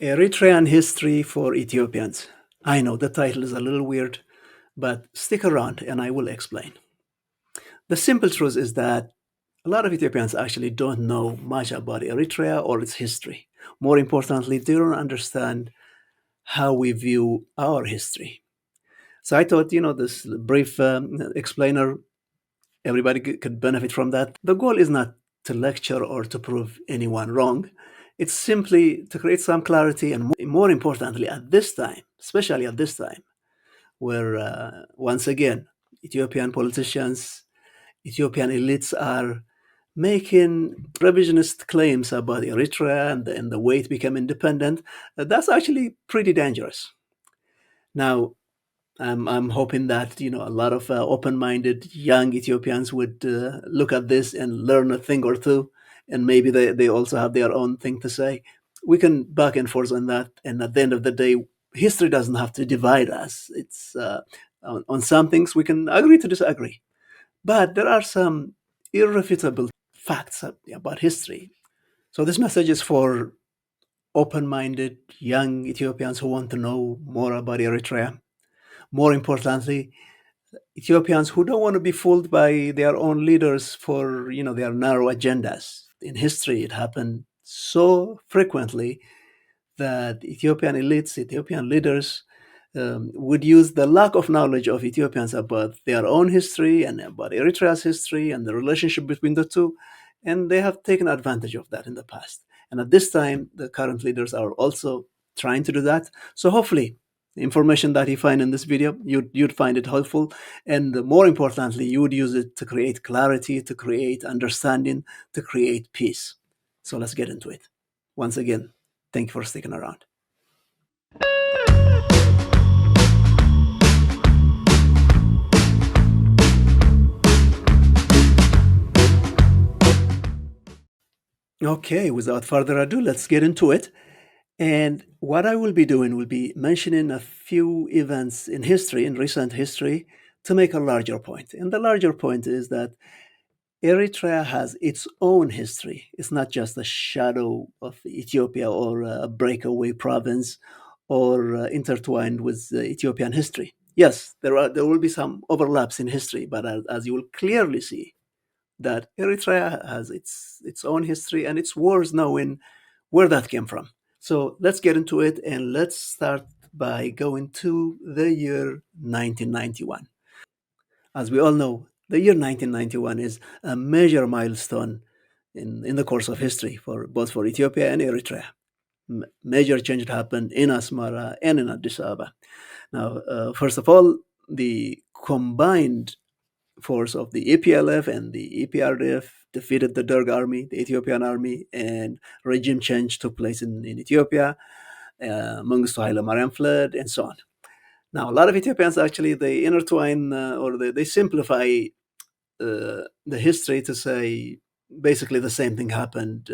Eritrean History for Ethiopians. I know the title is a little weird, but stick around and I will explain. The simple truth is that a lot of Ethiopians actually don't know much about Eritrea or its history. More importantly, they don't understand how we view our history. So I thought, this brief explainer, everybody could benefit from that. The goal is not to lecture or to prove anyone wrong. It's simply to create some clarity and, more importantly, at this time, especially at this time, where once again, Ethiopian politicians, Ethiopian elites are making revisionist claims about Eritrea and the way it became independent. That's actually pretty dangerous. Now, I'm hoping that a lot of open-minded young Ethiopians would look at this and learn a thing or two, and maybe they also have their own thing to say. We can back and forth on that, and at the end of the day, history doesn't have to divide us. It's on some things we can agree to disagree, but there are some irrefutable facts about history. So this message is for open-minded young Ethiopians who want to know more about Eritrea. More importantly, Ethiopians who don't want to be fooled by their own leaders for their narrow agendas. In history, it happened so frequently that Ethiopian elites, Ethiopian leaders, would use the lack of knowledge of Ethiopians about their own history and about Eritrea's history and the relationship between the two, and they have taken advantage of that in the past. And at this time, the current leaders are also trying to do that. So hopefully, the information that you find in this video, you'd find it helpful, and more importantly, you would use it to create clarity, to create understanding, to create peace. So let's get into it. Once again, thank you for sticking around. Okay, without further ado, let's get into it. And what I will be doing will be mentioning a few events in history, in recent history, to make a larger point. And the larger point is that Eritrea has its own history. It's not just a shadow of Ethiopia or a breakaway province or intertwined with Ethiopian history. Yes, there will be some overlaps in history, but as you will clearly see, that Eritrea has its own history and its wars knowing where that came from. So let's get into it, and let's start by going to the year 1991. As we all know, the year 1991 is a major milestone in the course of history for both for Ethiopia and Eritrea. Major change happened in Asmara and in Addis Ababa. Now, first of all, the combined force of the EPLF and the EPRDF defeated the Derg army, the Ethiopian army, and regime change took place in Ethiopia. Mengistu Haile Mariam fled, and so on. Now, a lot of Ethiopians actually they intertwine or they simplify the history to say basically the same thing happened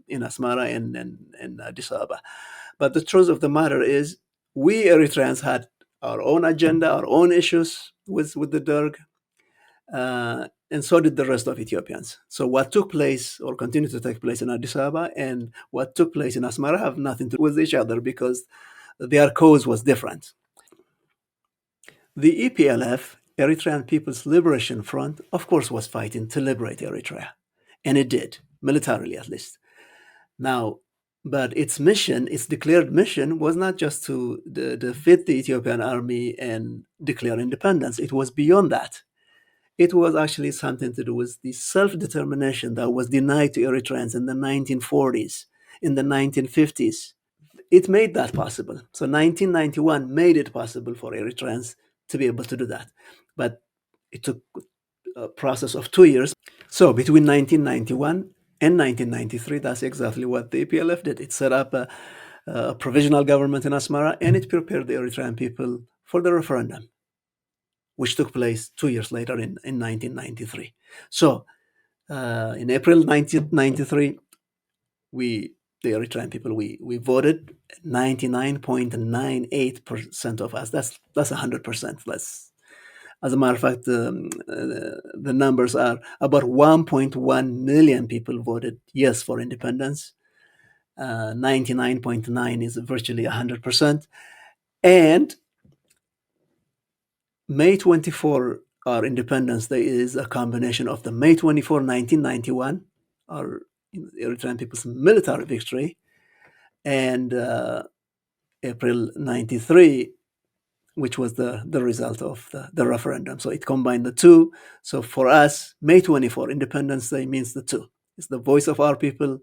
in Asmara and Addis Ababa. But the truth of the matter is, we Eritreans had our own agenda, our own issues with the Derg, and so did the rest of Ethiopians. So what took place or continued to take place in Addis Ababa and what took place in Asmara have nothing to do with each other because their cause was different. The EPLF, Eritrean People's Liberation Front, of course, was fighting to liberate Eritrea, and it did, militarily at least. Now, but its mission, its declared mission, was not just to defeat the Ethiopian army and declare independence. It was beyond that. It was actually something to do with the self-determination that was denied to Eritreans in the 1940s, in the 1950s. It made that possible. So 1991 made it possible for Eritreans to be able to do that. But it took a process of 2 years. So between 1991 and 1993, that's exactly what the EPLF did. It set up a provisional government in Asmara, and it prepared the Eritrean people for the referendum, which took place 2 years later in 1993. So in April 1993, the Eritrean people, we voted 99.98% of us. That's 100%. As a matter of fact, the numbers are about 1.1 million people voted yes for independence. 99.9 is virtually 100%. And May 24, our Independence Day, is a combination of the May 24, 1991, our Eritrean people's military victory, and April 93, which was the result of the referendum. So it combined the two. So for us, May 24, Independence Day, means the two. It's the voice of our people,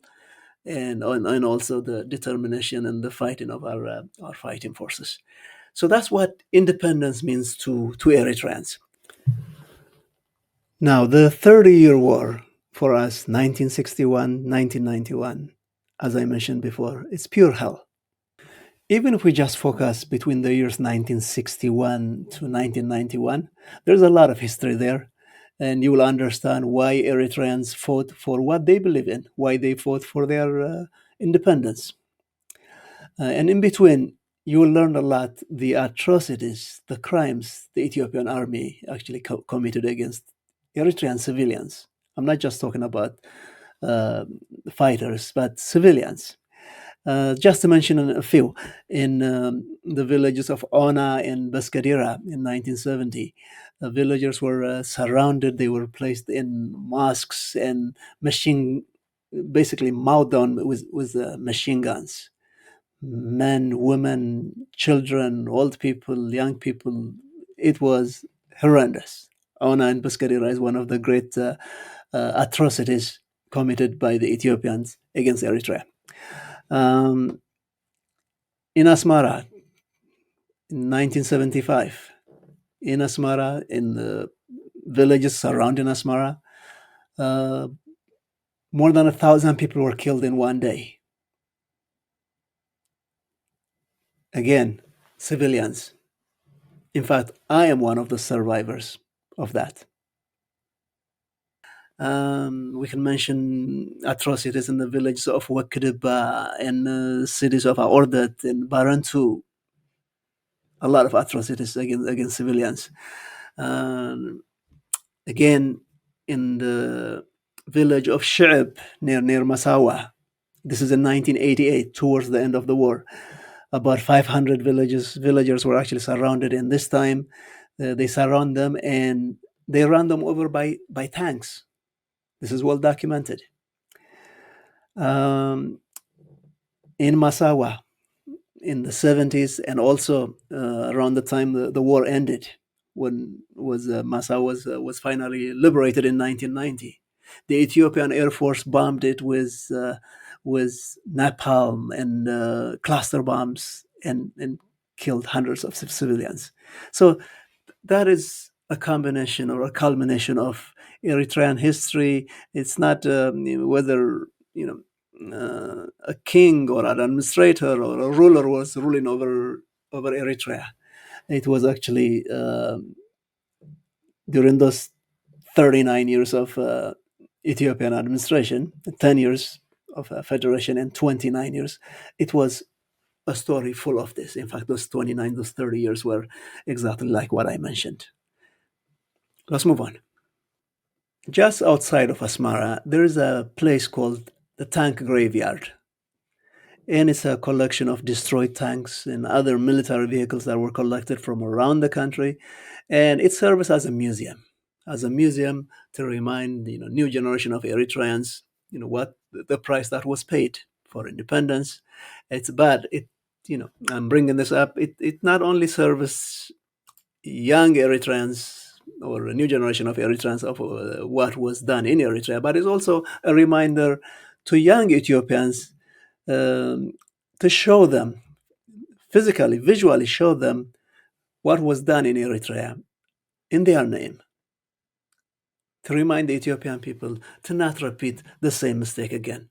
and also the determination and the fighting of our fighting forces. So that's what independence means to Eritreans. Now, the 30-year war for us, 1961, 1991, as I mentioned before, it's pure hell. Even if we just focus between the years 1961 to 1991, there's a lot of history there, and you will understand why Eritreans fought for what they believe in, why they fought for their independence. And in between, you will learn a lot the atrocities, the crimes the Ethiopian army actually committed against Eritrean civilians. I'm not just talking about uh, fighters, but civilians. Just to mention a few, in the villages of Ona and Baskadira in 1970, the villagers were surrounded. They were placed in mosques and basically mowed down with machine guns. Men, women, children, old people, young people. It was horrendous. Ona and Baskadira is one of the great atrocities committed by the Ethiopians against Eritrea. Um, in Asmara in 1975, in Asmara, in the villages surrounding Asmara, uh, more than 1,000 people were killed in one day. Again, civilians. In fact, I am one of the survivors of that. We can mention atrocities in the villages of Wakriba and cities of Aordat and Barantu. A lot of atrocities against civilians. Um, Again, in the village of Sha'ib near Masawa. This is in 1988, towards the end of the war. About 500 villagers were actually surrounded, and this time they surround them and they run them over by tanks. This is well documented. Um, in Masawa in the 70s, and also around the time the war ended, when Masawa was finally liberated in 1990. The Ethiopian Air Force bombed it with napalm and cluster bombs and killed hundreds of civilians. So that is a combination or a culmination of Eritrean history. It's not whether a king or an administrator or a ruler was ruling over Eritrea. It was actually during those 39 years of Ethiopian administration, 10 years of federation, and 29 years. It was a story full of this. In fact, those 29, those 30 years were exactly like what I mentioned. Let's move on. Just outside of Asmara, there is a place called the Tank Graveyard. And it's a collection of destroyed tanks and other military vehicles that were collected from around the country. And it serves as a museum to remind new generation of Eritreans, what the price that was paid for independence. It's bad. I'm bringing this up. It not only serves young Eritreans or a new generation of Eritreans of what was done in Eritrea, but it's also a reminder to young Ethiopians um, to show them physically, visually show them what was done in Eritrea in their name, to remind the Ethiopian people to not repeat the same mistake again.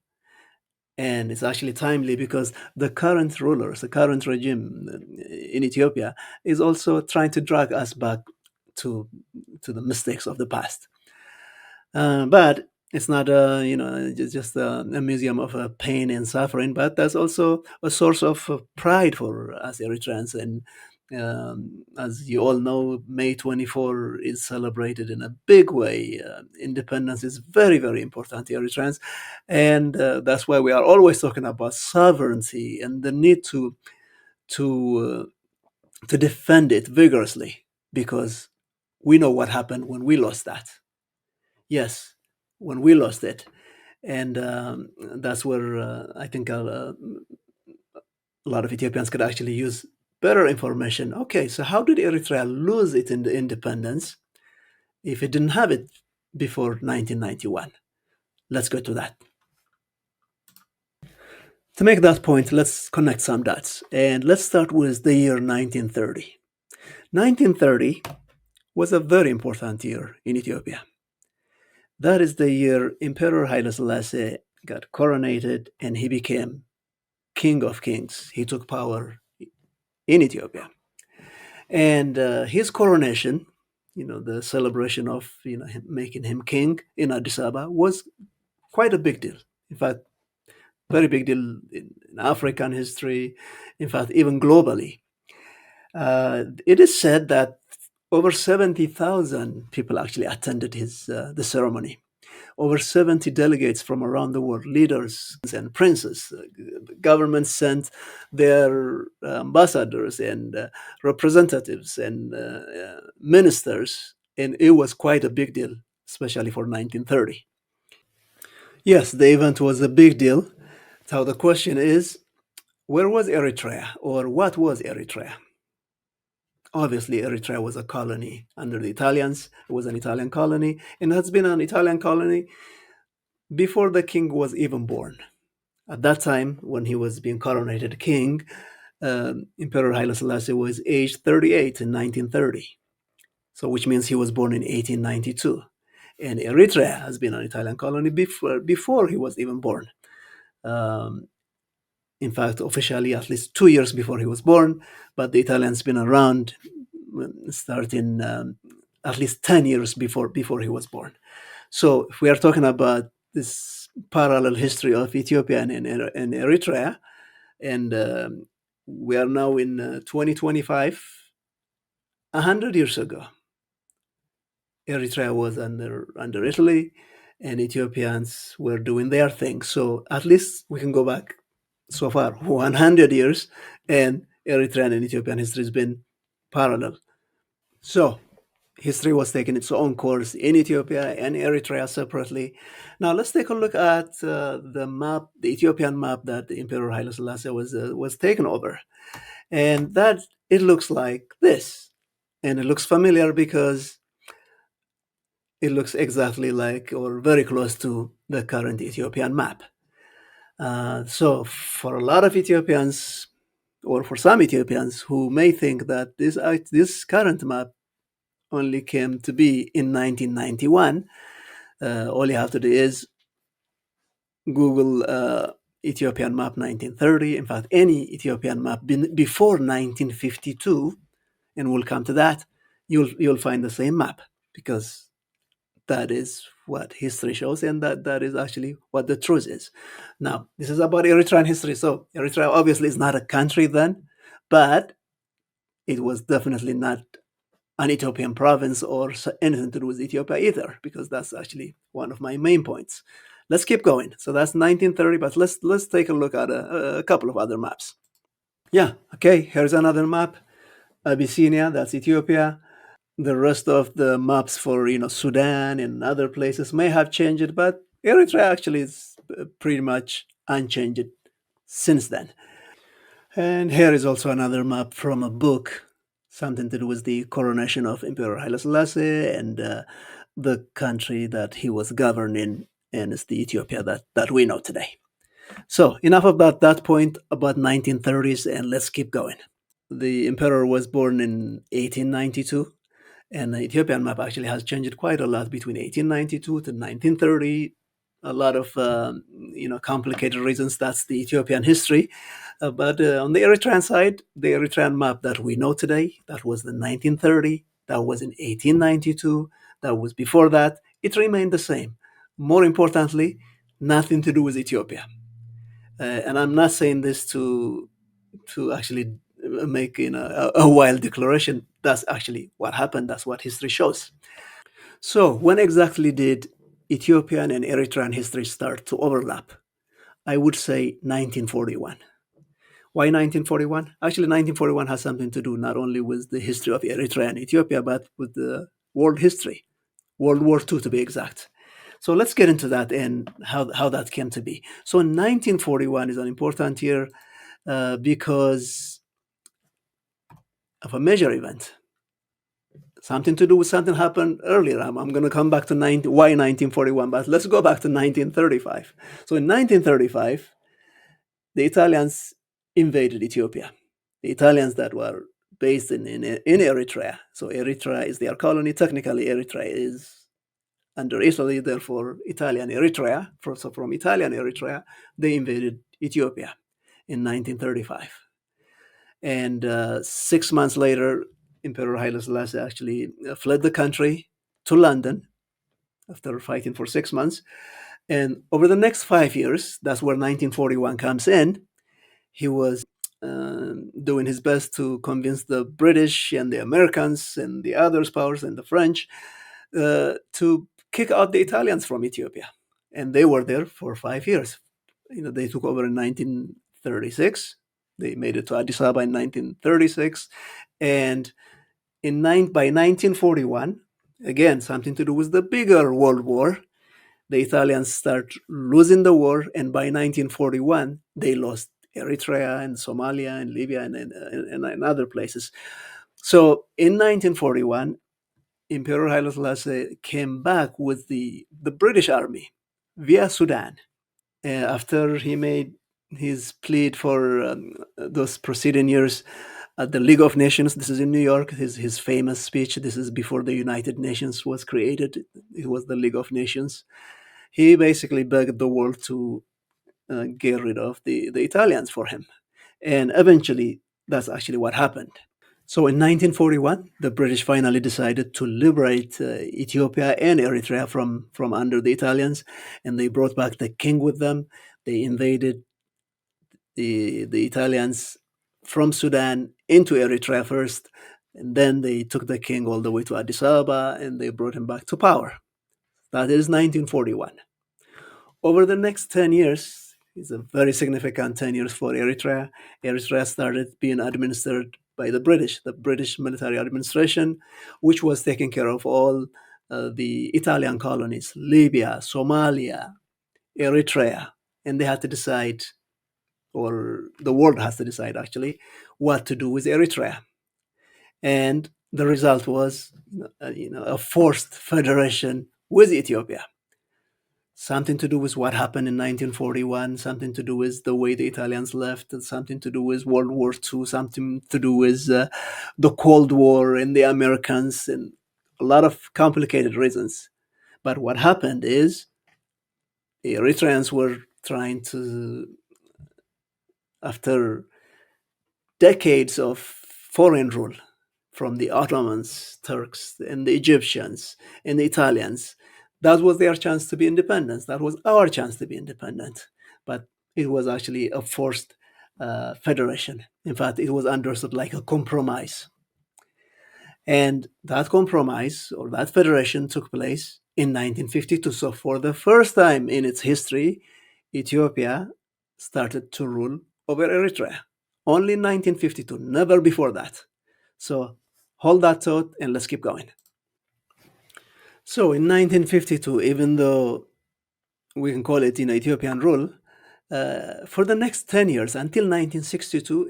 And it's actually timely because the current rulers, the current regime in Ethiopia is also trying to drag us back to the mistakes of the past. But it's not just a museum of pain and suffering, but there's also a source of pride for us Eritreans, and As you all know, May 24 is celebrated in a big way. Independence is very, very important to Eritreans. And that's why we are always talking about sovereignty and the need to, to defend it vigorously, because we know what happened when we lost that. Yes, when we lost it. And that's where I think a lot of Ethiopians could actually use better information. Okay, so how did Eritrea lose its independence if it didn't have it before 1991? Let's go to that. To make that point, let's connect some dots. And let's start with the year 1930. 1930 was a very important year in Ethiopia. That is the year Emperor Haile Selassie got coronated and he became King of Kings. He took power in Ethiopia. And his coronation, the celebration of making him king in Addis Ababa was quite a big deal. In fact, very big deal in African history. In fact, even globally. It is said that over 70,000 people actually attended the ceremony. Over 70 delegates from around the world, leaders and princes. Governments sent their ambassadors and representatives and ministers, and it was quite a big deal, especially for 1930. Yes, the event was a big deal. So the question is, where was Eritrea, or what was Eritrea? Obviously, Eritrea was a colony under the Italians. It was an Italian colony, and has been an Italian colony before the king was even born. At that time, when he was being coronated king, Emperor Haile Selassie was aged 38 in 1930, so which means he was born in 1892. And Eritrea has been an Italian colony before he was even born. Um, in fact, officially at least 2 years before he was born, but the Italians been around starting at least 10 years before he was born. So if we are talking about this parallel history of Ethiopia and Eritrea, and we are now in 2025, 100 years ago, Eritrea was under Italy, and Ethiopians were doing their thing. So at least we can go back so far 100 years, and Eritrean and Ethiopian history has been parallel. So history was taking its own course in Ethiopia and Eritrea separately. Now let's take a look at the map, the Ethiopian map that the Emperor Haile Selassie was taken over, and that it looks like this, and it looks familiar because it looks exactly like or very close to the current Ethiopian map. So for a lot of Ethiopians, or for some Ethiopians who may think that this current map only came to be in 1991, all you have to do is Google Ethiopian map 1930. In fact, any Ethiopian map before 1952, and we'll come to that, you'll find the same map, because that is what history shows, and that is actually what the truth is. Now, this is about Eritrean history. So Eritrea obviously is not a country then, but it was definitely not an Ethiopian province or anything to do with Ethiopia either, because that's actually one of my main points. Let's keep going. So that's 1930, but let's take a look at a couple of other maps. Yeah, okay, here's another map. Abyssinia, that's Ethiopia. The rest of the maps for Sudan and other places may have changed, but Eritrea actually is pretty much unchanged since then. And here is also another map from a book, something to do with the coronation of Emperor Haile Selassie and the country that he was governing, and it's the Ethiopia that we know today. So enough about that point about 1930s, and let's keep going. The emperor was born in 1892, and the Ethiopian map actually has changed quite a lot between 1892 to 1930. A lot of complicated reasons. That's the Ethiopian history. But on the Eritrean side, the Eritrean map that we know today, that was the 1930, that was in 1892, that was before that, it remained the same. More importantly, nothing to do with Ethiopia. And I'm not saying this to actually making a wild declaration. That's actually what happened. That's what history shows. So, when exactly did Ethiopian and Eritrean history start to overlap? I would say 1941. Why 1941? Actually, 1941 has something to do not only with the history of Eritrea and Ethiopia, but with the world history, World War II to be exact. So let's get into that and how that came to be. So 1941 is an important year because of a major event, something to do with something happened earlier. I'm going to come back to why 1941, but let's go back to 1935. So in 1935, the Italians invaded Ethiopia. The Italians that were based in Eritrea. So Eritrea is their colony. Technically, Eritrea is under Italy, therefore Italian Eritrea. So from Italian Eritrea, they invaded Ethiopia in 1935. And 6 months later, Emperor Haile Selassie actually fled the country to London after fighting for 6 months. And over the next 5 years, that's where 1941 comes in, he was doing his best to convince the British and the Americans and the other powers and the French to kick out the Italians from Ethiopia. And they were there for 5 years. They took over in 1936. They made it to Addis Ababa in 1936. And by 1941, again, something to do with the bigger World War, the Italians start losing the war. And by 1941, they lost Eritrea and Somalia and Libya and other places. So in 1941, Emperor Haile Selassie came back with the British army via Sudan after he made his plea for those preceding years at the League of Nations. This is in New York, his famous speech. This is before the United Nations was created. It was the League of Nations. He basically begged the world to get rid of the Italians for him. And eventually, that's actually what happened. So in 1941, the British finally decided to liberate Ethiopia and Eritrea from under the Italians, and they brought back the king with them. They invaded the Italians from Sudan into Eritrea first, and then they took the king all the way to Addis Ababa, and they brought him back to power. That is 1941. Over the next 10 years, it's a very significant 10 years for Eritrea. Eritrea started being administered by the British military administration, which was taking care of all the Italian colonies, Libya, Somalia, Eritrea. And they had to decide, or the world has to decide actually, what to do with Eritrea. And the result was a forced federation with Ethiopia. Something to do with what happened in 1941, something to do with the way the Italians left, something to do with World War II, something to do with the Cold War and the Americans, and a lot of complicated reasons. But what happened is the Eritreans were trying to, after decades of foreign rule from the Ottomans, Turks, and the Egyptians, and the Italians, that was their chance to be independent. That was our chance to be independent. But it was actually a forced federation. In fact, it was understood like a compromise. And that compromise or that federation took place in 1952. So, for the first time in its history, Ethiopia started to rule over Eritrea. Only in 1952, never before that. So, hold that thought and let's keep going. So, in 1952, even though we can call it Ethiopian rule, for the next 10 years until 1962,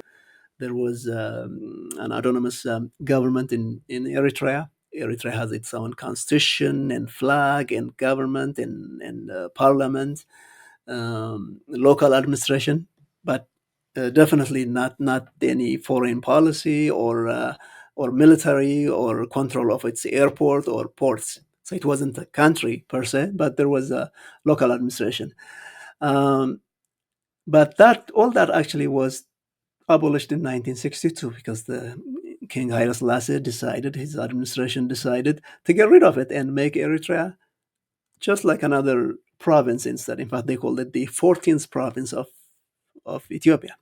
there was an autonomous government in Eritrea. Eritrea has its own constitution and flag and government and parliament, local administration, but definitely not any foreign policy or military or control of its airport or ports. So it wasn't a country per se, but there was a local administration. Um, but that all that actually was abolished in 1962 because the King Haile Selassie decided, his administration decided to get rid of it and make Eritrea just like another province instead. In fact, they called it the 14th province of Ethiopia.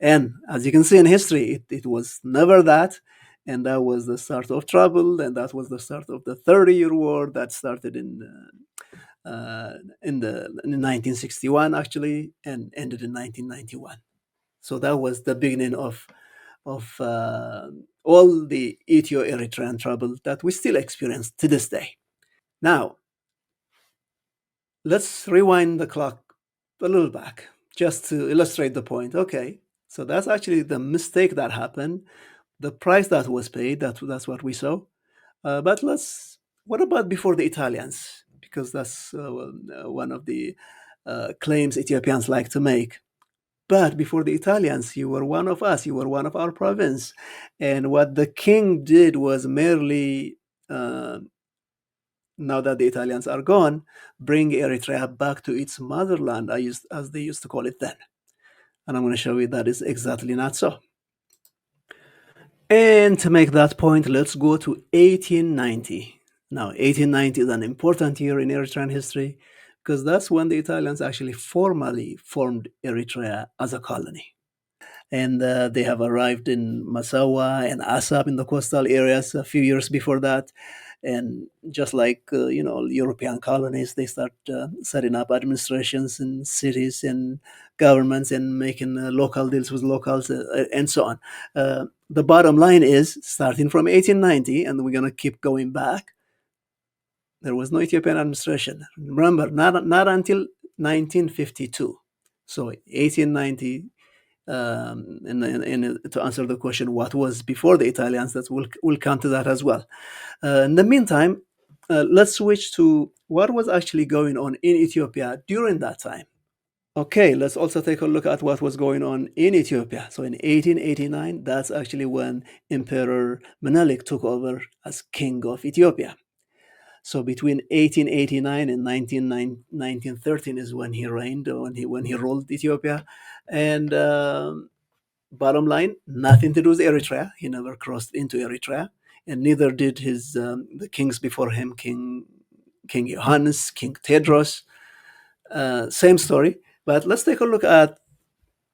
And as you can see in history, it was never that. And that was the start of trouble. And that was the start of the 30-year war that started in 1961, actually, and ended in 1991. So that was the beginning of all the Ethio-Eritrean trouble that we still experience to this day. Now, let's rewind the clock a little back just to illustrate the point. Okay, so that's actually the mistake that happened, the price that was paid. That's what we saw. But what about before the Italians? Because that's one of the claims Ethiopians like to make. But before the Italians, you were one of us, you were one of our province. And what the king did was merely, uh, now that the Italians are gone, bring Eritrea back to its motherland, as they used to call it then. And I'm going to show you that is exactly not so. And to make that point, let's go to 1890. Now, 1890 is an important year in Eritrean history because that's when the Italians actually formally formed Eritrea as a colony. And they have arrived in Massawa and Assab in the coastal areas a few years before that. And just like European colonies, they start setting up administrations in cities and governments and making local deals with locals and so on. The bottom line is, starting from 1890, and we're going to keep going back, there was no Ethiopian administration. Remember, not until 1952. So 1890, and to answer the question, what was before the Italians, that we'll come to that as well. In the meantime, let's switch to what was actually going on in Ethiopia during that time. Okay, let's also take a look at what was going on in Ethiopia. So in 1889, that's actually when Emperor Menelik took over as king of Ethiopia. So between 1889 and 1913 is when he reigned, when he ruled Ethiopia. And bottom line, nothing to do with Eritrea. He never crossed into Eritrea, and neither did the kings before him, King Johannes, King Tedros. Same story. But let's take a look at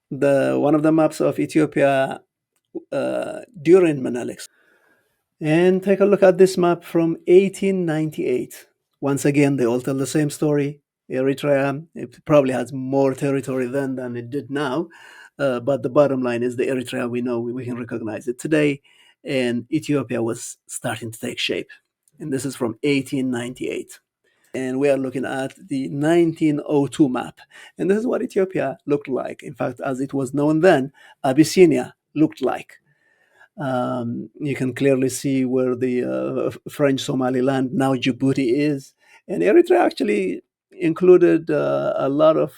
the one of the maps of Ethiopia during Menelik's. And take a look at this map from 1898. Once again, they all tell the same story. Eritrea, it probably has more territory then than it did now. But the bottom line is the Eritrea we know, we can recognize it today. And Ethiopia was starting to take shape. And this is from 1898. And we are looking at the 1902 map. And this is what Ethiopia looked like. In fact, as it was known then, Abyssinia looked like. You can clearly see where the French Somaliland, now Djibouti, is. And Eritrea actually included a lot of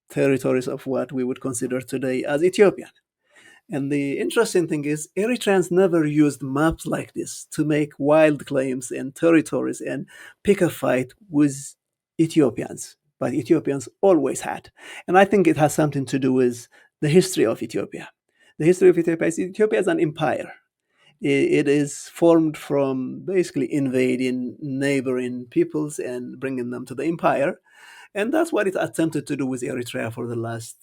territories of what we would consider today as Ethiopian. And the interesting thing is, Eritreans never used maps like this to make wild claims and territories and pick a fight with Ethiopians. But Ethiopians always had. And I think it has something to do with the history of Ethiopia. The history of Ethiopia is an empire. It is formed from basically invading neighboring peoples and bringing them to the empire. And that's what it attempted to do with Eritrea for the last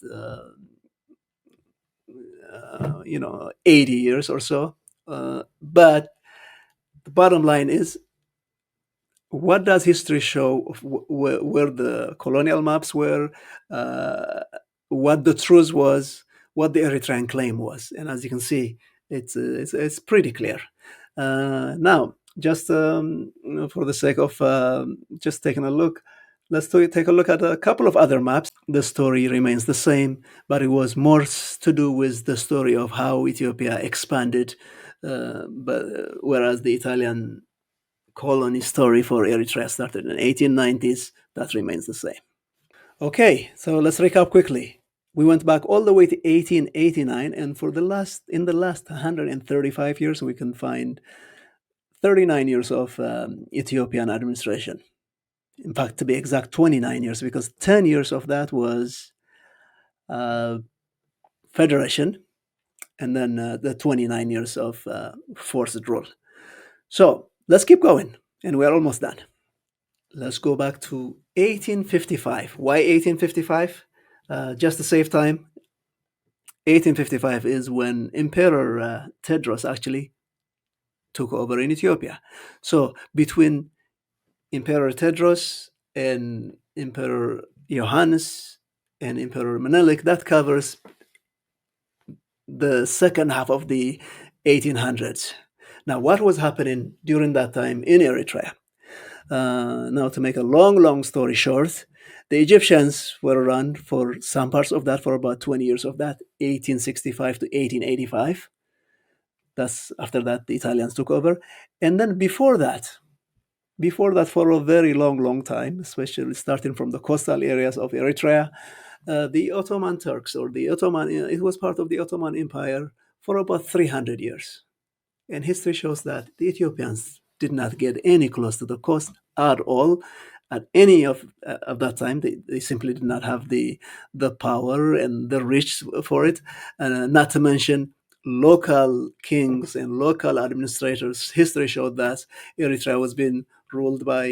80 years or so. But the bottom line is, what does history show of where the colonial maps were, what the truth was, what the Eritrean claim was? And as you can see, it's pretty clear. Now, just for the sake of just taking a look, let's take a look at a couple of other maps. The story remains the same, but it was more to do with the story of how Ethiopia expanded, whereas the Italian colony story for Eritrea started in the 1890s. That remains the same. Okay, so let's recap quickly. We went back all the way to 1889, and in the last 135 years, we can find 39 years of Ethiopian administration. In fact, to be exact, 29 years, because 10 years of that was federation, and then the 29 years of forced rule. So let's keep going, and we're almost done. Let's go back to 1855. Why 1855? Just to save time, 1855 is when Emperor Tedros actually took over in Ethiopia. So between Emperor Tedros and Emperor Johannes and Emperor Menelik, that covers the second half of the 1800s. Now, what was happening during that time in Eritrea? Now, to make a long story short, the Egyptians were around for some parts of that for about 20 years of that, 1865 to 1885. That's after that the Italians took over. And then before that, for a very long time, especially starting from the coastal areas of Eritrea, the Ottoman Turks or the Ottoman, it was part of the Ottoman Empire for about 300 years. And history shows that the Ethiopians did not get any close to the coast at all. At any of that time, they simply did not have the power and the reach for it. Not to mention local kings and local administrators. History showed that Eritrea was being ruled by,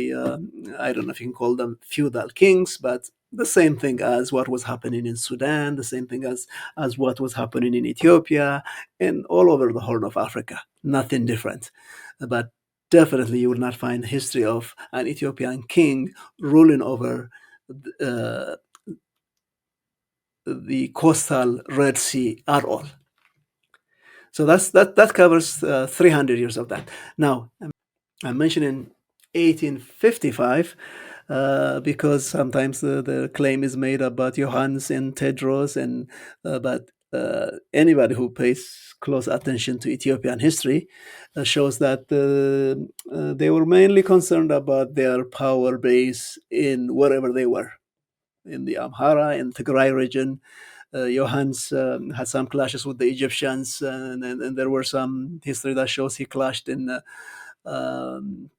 I don't know if you can call them feudal kings, but the same thing as what was happening in Sudan, the same thing as what was happening in Ethiopia and all over the Horn of Africa. Nothing different. But definitely you will not find history of an Ethiopian king ruling over uh, the coastal Red Sea at all. So that covers 300 years of that. Now, I'm mentioning 1855 because sometimes the claim is made about Johannes and Tedros, and but anybody who pays close attention to Ethiopian history shows that they were mainly concerned about their power base in wherever they were, in the Amhara and Tigray region. Johannes had some clashes with the Egyptians, and there were some history that shows he clashed in um,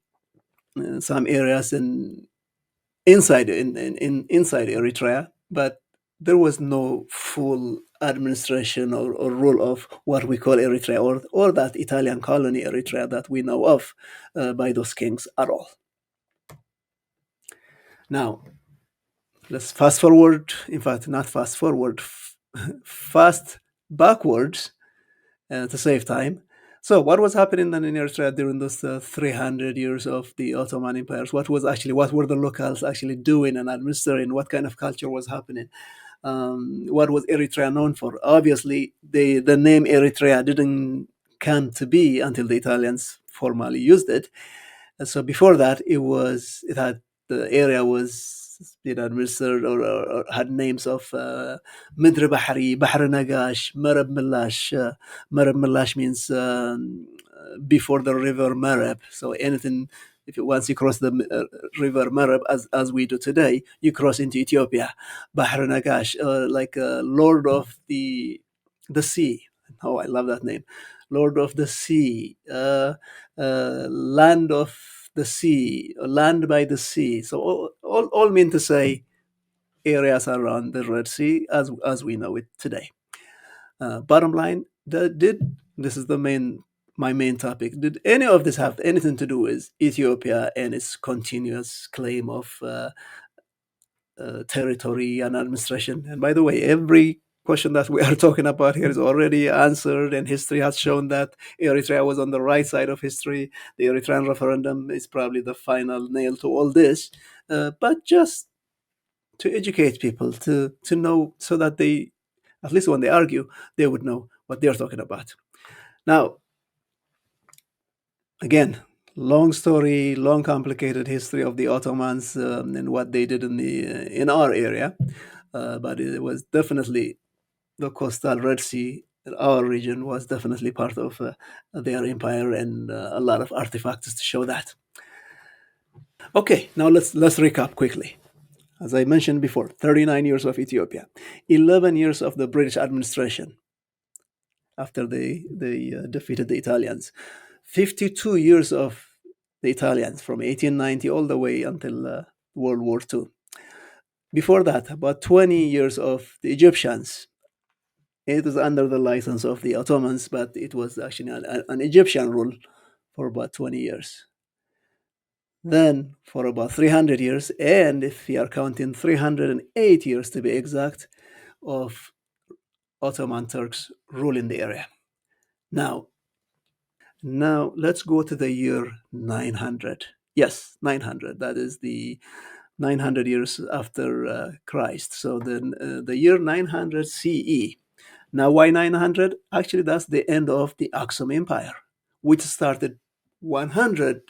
some areas inside Eritrea, but there was no full administration or rule of what we call Eritrea or that Italian colony Eritrea that we know of by those kings at all. Now, let's fast forward. In fact, not fast forward, fast backwards to save time. So, what was happening then in Eritrea during those 300 years of the Ottoman empires? What were the locals actually doing and administering? What kind of culture was happening? What was Eritrea known for? Obviously, the name Eritrea didn't come to be until the Italians formally used it. And so before that, the area was administered or had names of Midr Bahari, Bahr Nagash, Marab Milash. Marab Milash means before the river Marab. So anything, once you cross the river Marab, as we do today, you cross into Ethiopia. Bahr Nagash, like Lord of the Sea. Oh, I love that name. Lord of the Sea, Land of the Sea, Land by the Sea. So all mean to say areas around the Red Sea as we know it today. Bottom line, this is my main topic. Did any of this have anything to do with Ethiopia and its continuous claim of territory and administration? And by the way, every question that we are talking about here is already answered, and history has shown that Eritrea was on the right side of history. The Eritrean referendum is probably the final nail to all this. But just to educate people, to know, so that they, at least when they argue, they would know what they're talking about. Now, again, long story, long complicated history of the Ottomans and what they did in our area, but it was definitely the coastal Red Sea. Our region was definitely part of their empire, and a lot of artifacts to show that. Okay, now let's recap quickly. As I mentioned before, 39 years of Ethiopia, 11 years of the British administration after they defeated the Italians, 52 years of the Italians from 1890 all the way until World War II. Before that, about 20 years of the Egyptians. It was under the license of the Ottomans, but it was actually an Egyptian rule for about 20 years. Then, for about 300 years, and if we are counting 308 years to be exact, of Ottoman Turks ruling the area. Now, now let's go to the year 900. Yes, 900. That is the 900 years after Christ. So the year 900 CE. Now, why 900? Actually, that's the end of the Axum Empire, which started 100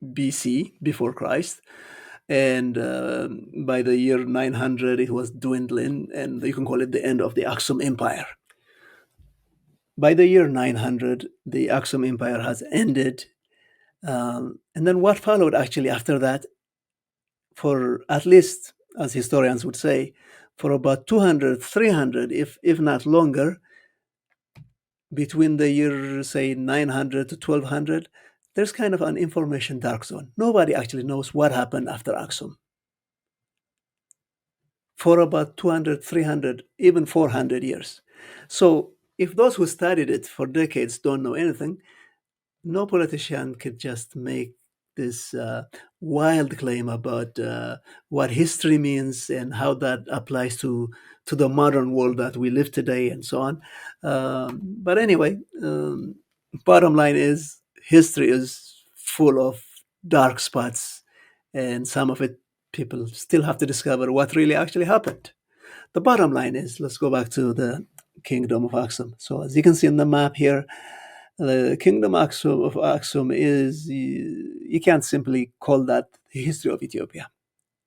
BC, before Christ. And by the year 900, it was dwindling, and you can call it the end of the Axum Empire. By the year 900, the Axum Empire has ended. And then what followed actually after that, for at least, as historians would say, for about 200, 300, if not longer, between the year, say, 900 to 1200, there's kind of an information dark zone. Nobody actually knows what happened after Axum. For about 200, 300, even 400 years. So if those who studied it for decades don't know anything, no politician could just make this wild claim about what history means and how that applies to the modern world that we live today and so on. But anyway, bottom line is history is full of dark spots, and some of it people still have to discover what really actually happened. The bottom line is, let's go back to the kingdom of Axum. So as you can see on the map here, the kingdom of Axum is, you can't simply call that the history of Ethiopia.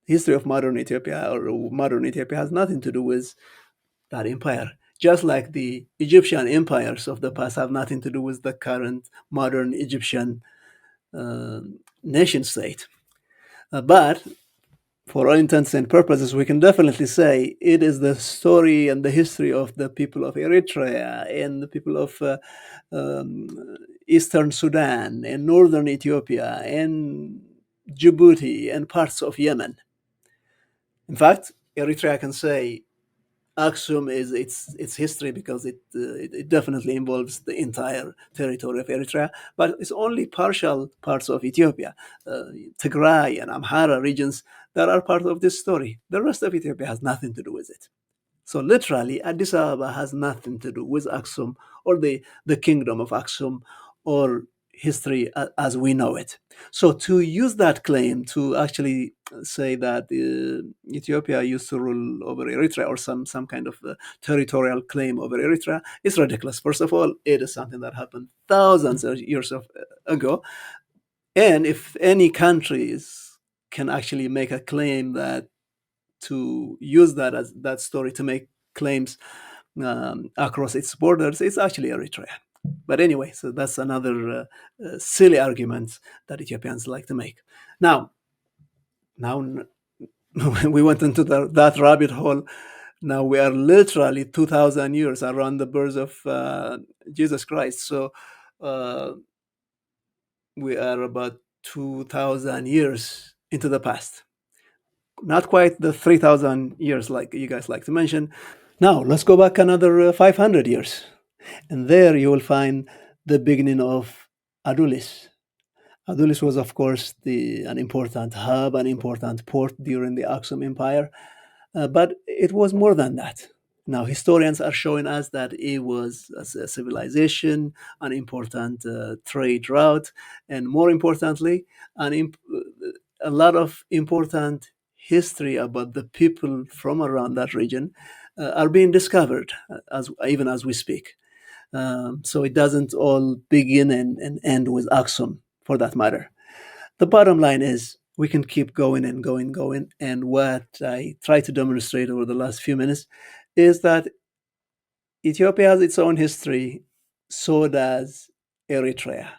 The history of modern Ethiopia or modern Ethiopia has nothing to do with that empire. Just like the Egyptian empires of the past have nothing to do with the current modern Egyptian uh, nation state. But for all intents and purposes, we can definitely say it is the story and the history of the people of Eritrea and the people of um, Eastern Sudan and Northern Ethiopia and Djibouti and parts of Yemen. In fact, Eritrea can say Axum is its history because it definitely involves the entire territory of Eritrea, but it's only partial parts of Ethiopia, Tigray and Amhara regions that are part of this story. The rest of Ethiopia has nothing to do with it. So literally, Addis Ababa has nothing to do with Axum or the kingdom of Axum or history as we know it. So to use that claim to actually say that Ethiopia used to rule over Eritrea or some kind of territorial claim over Eritrea is ridiculous. First of all, it is something that happened thousands of years ago. And if any countries can actually make a claim that to use that as that story to make claims across its borders, it's actually Eritrea. But anyway, so that's another silly argument that Ethiopians like to make. Now, we went into that rabbit hole. Now we are literally 2,000 years around the birth of Jesus Christ. So we are about 2,000 years into the past. Not quite the 3,000 years like you guys like to mention. Now, let's go back another 500 years. And there you will find the beginning of Adulis. Adulis was, of course, an important hub, an important port during the Axum Empire, but it was more than that. Now, historians are showing us that it was a civilization, an important trade route, and more importantly, a lot of important history about the people from around that region are being discovered even as we speak. So it doesn't all begin and end with Axum, for that matter. The bottom line is we can keep going and going. And what I try to demonstrate over the last few minutes is that Ethiopia has its own history, so does Eritrea.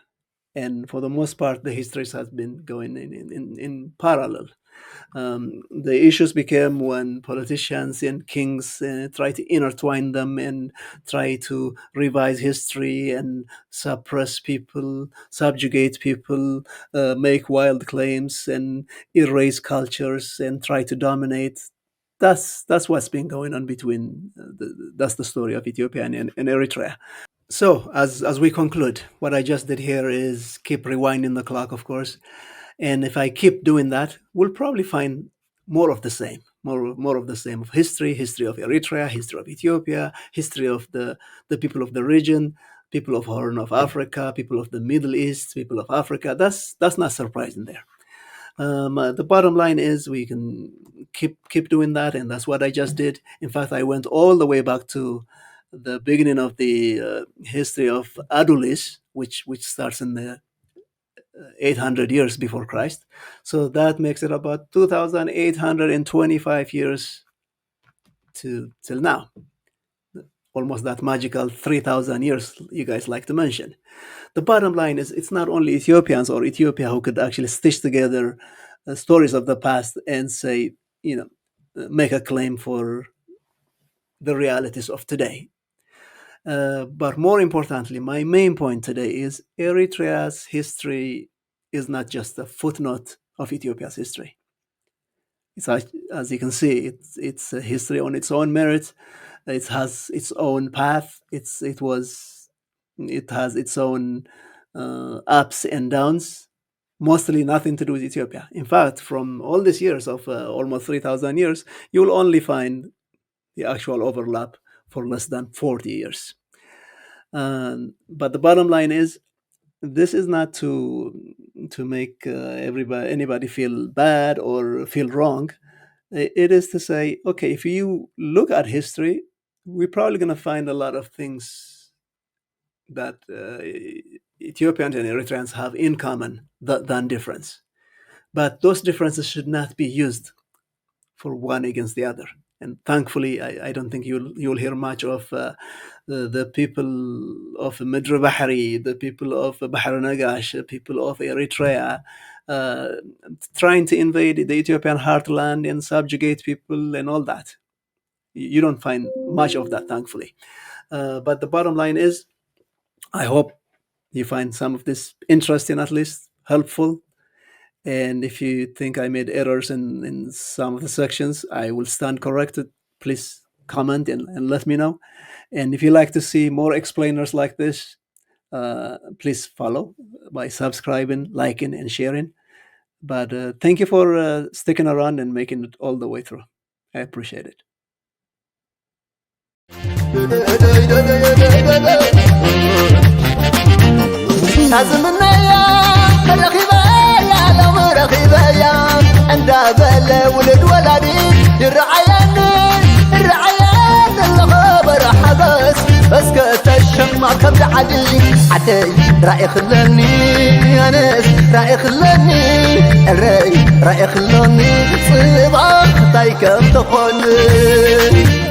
And for the most part, the histories has been going in parallel. The issues became when politicians and kings try to intertwine them and try to revise history and suppress people, subjugate people, make wild claims and erase cultures and try to dominate. That's what's been going on between. That's the story of Ethiopia and Eritrea. So, as we conclude, what I just did here is keep rewinding the clock, of course. And if I keep doing that, we'll probably find more of the same. more of the same of history of Eritrea, history of Ethiopia, history of the people of the region, people of Horn of Africa, people of the Middle East, people of Africa. That's not surprising there. The bottom line is we can keep doing that, and that's what I just did. In fact, I went all the way back to the beginning of the history of Adulis, which starts in the 800 years before Christ. So that makes it about 2,825 years till now. Almost that magical 3,000 years you guys like to mention. The bottom line is it's not only Ethiopians or Ethiopia who could actually stitch together stories of the past and say, make a claim for the realities of today. But more importantly, my main point today is Eritrea's history is not just a footnote of Ethiopia's history. It's, as you can see, it's a history on its own merit. It has its own path. It has its own ups and downs. Mostly nothing to do with Ethiopia. In fact, from all these years of almost 3,000 years, you will only find the actual overlap for less than 40 years. But the bottom line is, this is not to make anybody feel bad or feel wrong. It is to say, okay, if you look at history, we're probably going to find a lot of things that Ethiopians and Eritreans have in common than difference. But those differences should not be used for one against the other. And thankfully, I don't think you'll hear much of the people of Midr Bahari, the people of Bahar Nagash, the people of Eritrea, trying to invade the Ethiopian heartland and subjugate people and all that. You don't find much of that, thankfully. But the bottom line is, I hope you find some of this interesting, at least helpful. And if you think I made errors in some of the sections, I will stand corrected. Please comment and let me know. And if you like to see more explainers like this, please follow by subscribing, liking, and sharing. But thank you for sticking around and making it all the way through. I appreciate it. ولد ولدي الرعيان الخبر حبس اسكت الشمع كبد عدي رأي خلاني انس رأي خلاني الرأي خلاني صباح طيكم تخوني